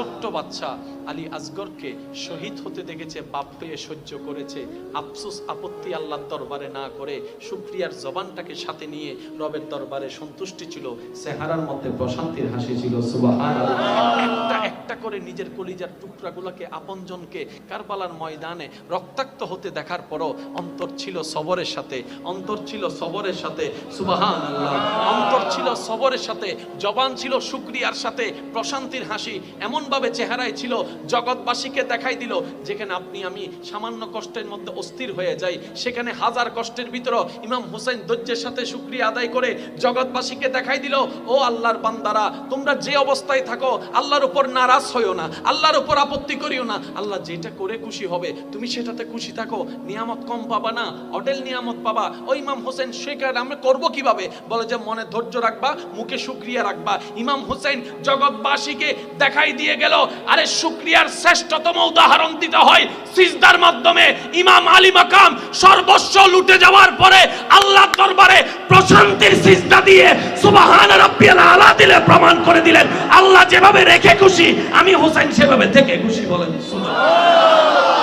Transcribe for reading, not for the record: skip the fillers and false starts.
ছোট্ট বাচ্চা আলী আসগরকে শহীদ হতে দেখেছে, বাপ হয়ে সহ্য করেছে। আফসোস আপত্তি আল্লাহর দরবারে না করে শুকরিয়ার জবানটাকে সাথে নিয়ে রবের দরবারে সন্তুষ্টি ছিল, চেহারার মধ্যে প্রশান্তির হাসি ছিল। সুবহানাল্লাহ। একটা একটা করে নিজের কলিজার টুকরাগুলোকে, আপনজনকে কারবালার ময়দানে রক্তাক্ত হতে দেখার পরও অন্তর ছিল সবরের সাথে, অন্তর ছিল সবরের সাথে। সুবহানাল্লাহ। অন্তর ছিল সবরের সাথে, জবান ছিল শুকরিয়ার সাথে, প্রশান্তির হাসি এমন ভাবে চেহারায় ছিল, জগৎবাসীকে দেখাই দিল যেখানে আপনি আমি সামান্য কষ্টের মধ্যে অস্থির হয়ে যাই, সেখানে হাজার কষ্টের ভিতর ইমাম হুসাইন ধৈর্যের সাথে শুকরিয়া আদায় করে জগৎবাসীকে দেখাই দিল, ও আল্লাহর বান্দারা, তোমরা যে অবস্থায় থাকো আল্লাহর উপর নারাজ হইও না, আল্লাহর উপর আপত্তি করিও না। আল্লাহ যেটা করে খুশি হবে তুমি সেটাতে খুশি থাকো। নিয়ামত কম পাবা না, অডেল নিয়ামত পাবা। ওই ইমাম হোসেন শেখার আমরা করবো কিভাবে? বলে যে মনে ধৈর্য রাখবা, মুখে শুকরিয়া রাখবা। ইমাম হোসেন জগৎবাসীকে দেখাই দিয়ে গেল, আরে শুকরিয়ার শ্রেষ্ঠতম উদাহরণ দিতে হয় সিজদার মাধ্যমে। ইমাম আলী মাকাম সর্বস্ব লুটে যাওয়ার পরে আল্লাহর দরবারে প্রশান্তির সিজদা দিয়ে সুবহান রাব্বিয়াল আলা দিলে প্রমাণ করে দিলেন, আল্লাহ যেভাবে রেখে খুশি আমি হোসেন সেভাবে থেকে খুশি। বলেন সুবহানাল্লাহ।